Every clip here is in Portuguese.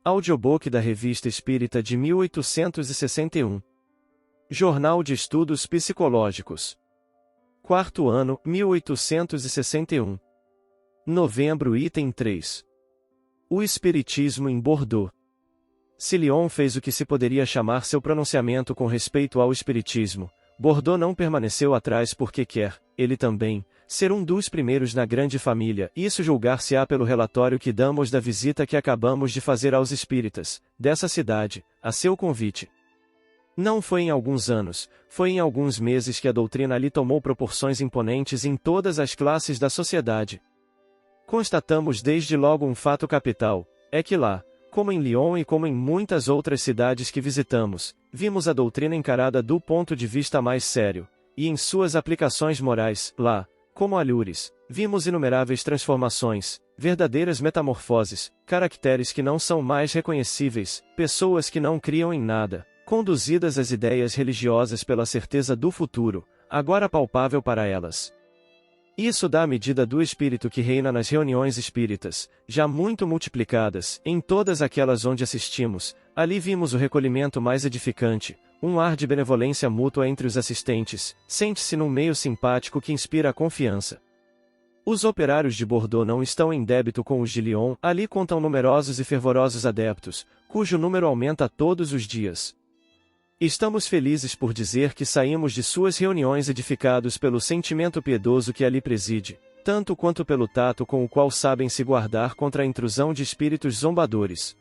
Audiobook da Revista Espírita de 1861. Jornal de Estudos Psicológicos. Quarto ano, 1861. Novembro, item 3. O Espiritismo em Bordeaux. Se Lyon fez o que se poderia chamar seu pronunciamento com respeito ao Espiritismo, Bordeaux não permaneceu atrás porque quer, ele também, ser um dos primeiros na grande família, isso julgar-se-á pelo relatório que damos da visita que acabamos de fazer aos espíritas, dessa cidade, a seu convite. Não foi em alguns anos, foi em alguns meses que a doutrina ali tomou proporções imponentes em todas as classes da sociedade. Constatamos desde logo um fato capital, é que lá, como em Lyon e como em muitas outras cidades que visitamos, vimos a doutrina encarada do ponto de vista mais sério, e em suas aplicações morais, lá, como a Lourdes, vimos inumeráveis transformações, verdadeiras metamorfoses, caracteres que não são mais reconhecíveis, pessoas que não criam em nada, conduzidas às ideias religiosas pela certeza do futuro, agora palpável para elas. Isso dá a medida do espírito que reina nas reuniões espíritas, já muito multiplicadas, em todas aquelas onde assistimos, ali vimos o recolhimento mais edificante, um ar de benevolência mútua entre os assistentes, sente-se num meio simpático que inspira a confiança. Os operários de Bordeaux não estão em débito com os de Lyon, ali contam numerosos e fervorosos adeptos, cujo número aumenta todos os dias. Estamos felizes por dizer que saímos de suas reuniões edificados pelo sentimento piedoso que ali preside, tanto quanto pelo tato com o qual sabem se guardar contra a intrusão de espíritos zombadores.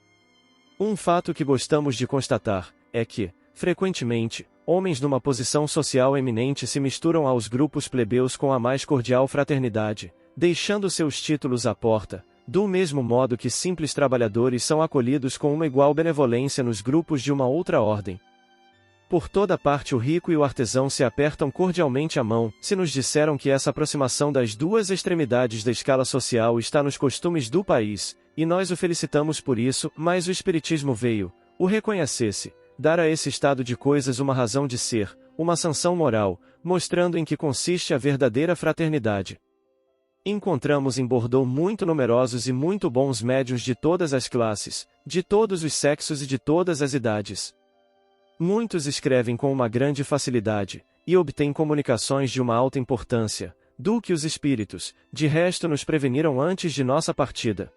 Um fato que gostamos de constatar é que, frequentemente, homens numa posição social eminente se misturam aos grupos plebeus com a mais cordial fraternidade, deixando seus títulos à porta, do mesmo modo que simples trabalhadores são acolhidos com uma igual benevolência nos grupos de uma outra ordem. Por toda parte o rico e o artesão se apertam cordialmente a mão, se nos disseram que essa aproximação das duas extremidades da escala social está nos costumes do país, e nós o felicitamos por isso, mas o Espiritismo veio, o reconhecesse, dar a esse estado de coisas uma razão de ser, uma sanção moral, mostrando em que consiste a verdadeira fraternidade. Encontramos em Bordeaux muito numerosos e muito bons médiuns de todas as classes, de todos os sexos e de todas as idades. Muitos escrevem com uma grande facilidade, e obtêm comunicações de uma alta importância, do que os espíritos, de resto nos preveniram antes de nossa partida.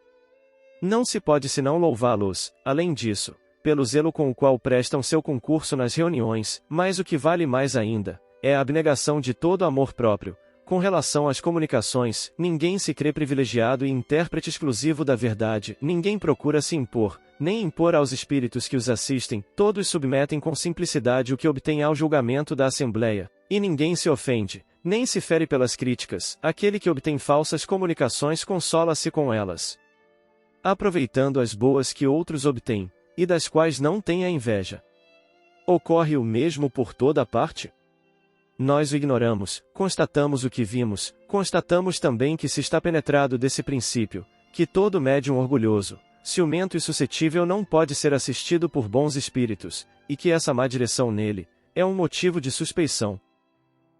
Não se pode senão louvá-los, além disso, pelo zelo com o qual prestam seu concurso nas reuniões, mas o que vale mais ainda, é a abnegação de todo amor próprio. Com relação às comunicações, ninguém se crê privilegiado e intérprete exclusivo da verdade, ninguém procura se impor, nem impor aos espíritos que os assistem, todos submetem com simplicidade o que obtém ao julgamento da Assembleia, e ninguém se ofende, nem se fere pelas críticas, aquele que obtém falsas comunicações consola-se com elas, aproveitando as boas que outros obtêm, e das quais não tem a inveja. Ocorre o mesmo por toda a parte? Nós o ignoramos, constatamos o que vimos, constatamos também que se está penetrado desse princípio, que todo médium orgulhoso, ciumento e suscetível não pode ser assistido por bons espíritos, e que essa má direção nele, é um motivo de suspeição.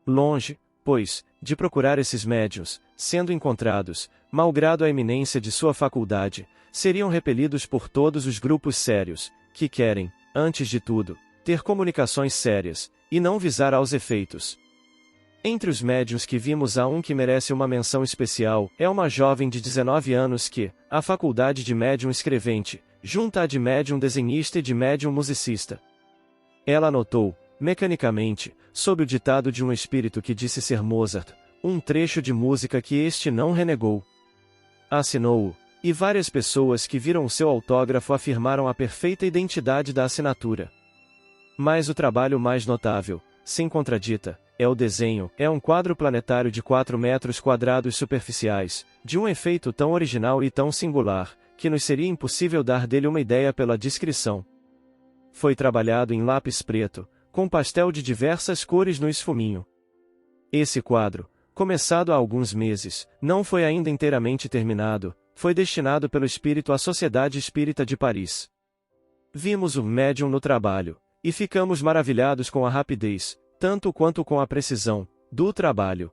Longe, pois, de procurar esses médiuns, sendo encontrados, malgrado a eminência de sua faculdade, seriam repelidos por todos os grupos sérios, que querem, antes de tudo, ter comunicações sérias, e não visar aos efeitos. Entre os médiuns que vimos há um que merece uma menção especial, é uma jovem de 19 anos que, a faculdade de médium escrevente, junta a de médium desenhista e de médium musicista. Ela anotou, mecanicamente, sob o ditado de um espírito que disse ser Mozart, um trecho de música que este não renegou. Assinou-o, e várias pessoas que viram o seu autógrafo afirmaram a perfeita identidade da assinatura. Mas o trabalho mais notável, sem contradita, é o desenho, é um quadro planetário de 4 metros quadrados superficiais, de um efeito tão original e tão singular, que nos seria impossível dar dele uma ideia pela descrição. Foi trabalhado em lápis preto, com pastel de diversas cores no esfuminho. Esse quadro, começado há alguns meses, não foi ainda inteiramente terminado, foi destinado pelo espírito à Sociedade Espírita de Paris. Vimos o médium no trabalho, e ficamos maravilhados com a rapidez, tanto quanto com a precisão, do trabalho.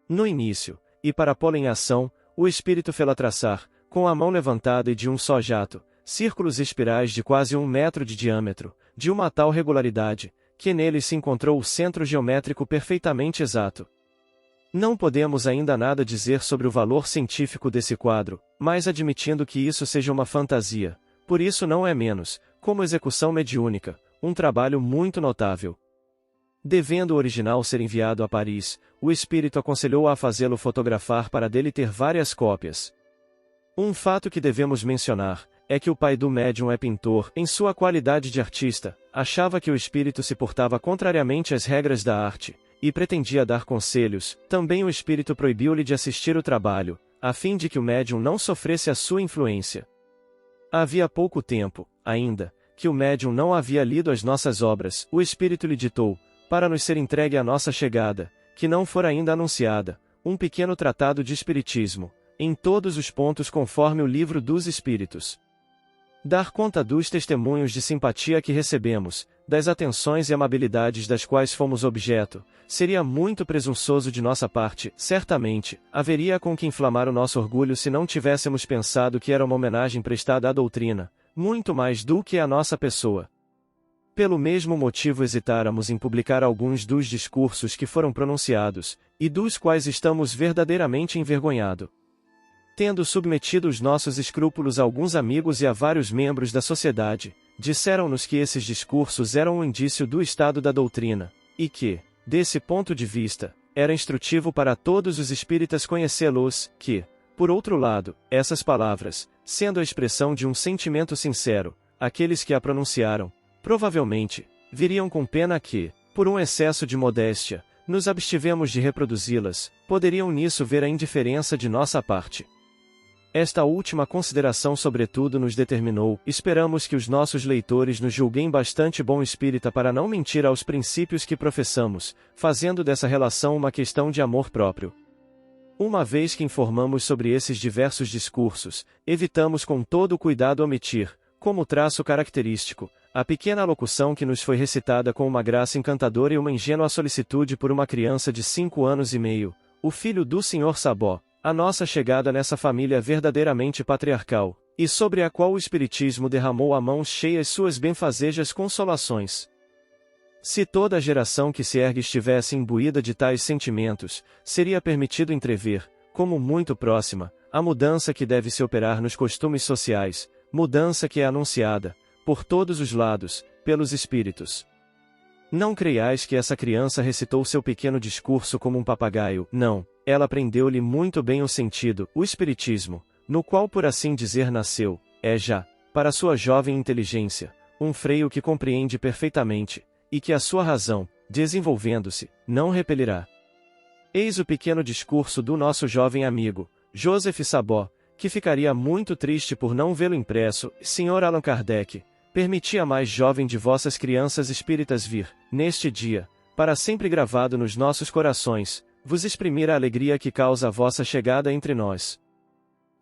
No início, e para pô-lo em ação, o espírito fê-la traçar, com a mão levantada e de um só jato, círculos espirais de quase 1 metro de diâmetro, de uma tal regularidade, que neles se encontrou o centro geométrico perfeitamente exato. Não podemos ainda nada dizer sobre o valor científico desse quadro, mas admitindo que isso seja uma fantasia, por isso não é menos, como execução mediúnica, um trabalho muito notável. Devendo o original ser enviado a Paris, o espírito aconselhou-a a fazê-lo fotografar para dele ter várias cópias. Um fato que devemos mencionar é que o pai do médium é pintor. Em sua qualidade de artista, achava que o espírito se portava contrariamente às regras da arte, e pretendia dar conselhos. Também o espírito proibiu-lhe de assistir o trabalho, a fim de que o médium não sofresse a sua influência. Havia pouco tempo, ainda, que o médium não havia lido as nossas obras. O espírito lhe ditou, para nos ser entregue à nossa chegada, que não for ainda anunciada, um pequeno tratado de espiritismo, em todos os pontos conforme o livro dos espíritos. Dar conta dos testemunhos de simpatia que recebemos, das atenções e amabilidades das quais fomos objeto, seria muito presunçoso de nossa parte. Certamente, haveria com que inflamar o nosso orgulho se não tivéssemos pensado que era uma homenagem prestada à doutrina, muito mais do que à nossa pessoa. Pelo mesmo motivo hesitáramos em publicar alguns dos discursos que foram pronunciados, e dos quais estamos verdadeiramente envergonhados. Tendo submetido os nossos escrúpulos a alguns amigos e a vários membros da sociedade, disseram-nos que esses discursos eram um indício do estado da doutrina, e que, desse ponto de vista, era instrutivo para todos os espíritas conhecê-los, que, por outro lado, essas palavras, sendo a expressão de um sentimento sincero, aqueles que a pronunciaram, provavelmente, viriam com pena que, por um excesso de modéstia, nos abstivemos de reproduzi-las, poderiam nisso ver a indiferença de nossa parte. Esta última consideração sobretudo nos determinou. Esperamos que os nossos leitores nos julguem bastante bom espírita para não mentir aos princípios que professamos, fazendo dessa relação uma questão de amor próprio. Uma vez que informamos sobre esses diversos discursos, evitamos com todo o cuidado omitir, como traço característico, a pequena locução que nos foi recitada com uma graça encantadora e uma ingênua solicitude por uma criança de 5 anos e meio, o filho do Sr. Sabó, a nossa chegada nessa família verdadeiramente patriarcal, e sobre a qual o Espiritismo derramou a mãos cheias suas benfazejas consolações. Se toda a geração que se ergue estivesse imbuída de tais sentimentos, seria permitido entrever, como muito próxima, a mudança que deve se operar nos costumes sociais, mudança que é anunciada, por todos os lados, pelos espíritos. Não creiais que essa criança recitou seu pequeno discurso como um papagaio, não. Ela aprendeu-lhe muito bem o sentido, o espiritismo, no qual por assim dizer nasceu, é já, para sua jovem inteligência, um freio que compreende perfeitamente, e que a sua razão, desenvolvendo-se, não repelirá. Eis o pequeno discurso do nosso jovem amigo, Joseph Sabó, que ficaria muito triste por não vê-lo impresso. Sr. Allan Kardec, permiti a mais jovem de vossas crianças espíritas vir, neste dia, para sempre gravado nos nossos corações, vos exprimir a alegria que causa a vossa chegada entre nós.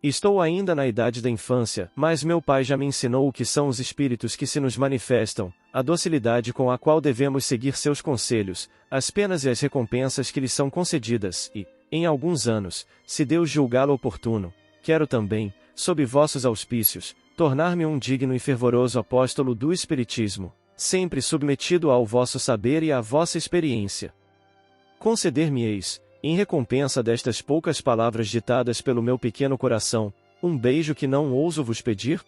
Estou ainda na idade da infância, mas meu pai já me ensinou o que são os espíritos que se nos manifestam, a docilidade com a qual devemos seguir seus conselhos, as penas e as recompensas que lhes são concedidas, e, em alguns anos, se Deus julgá-lo oportuno, quero também, sob vossos auspícios, tornar-me um digno e fervoroso apóstolo do Espiritismo, sempre submetido ao vosso saber e à vossa experiência. Conceder-me-eis, em recompensa destas poucas palavras ditadas pelo meu pequeno coração, um beijo que não ouso vos pedir?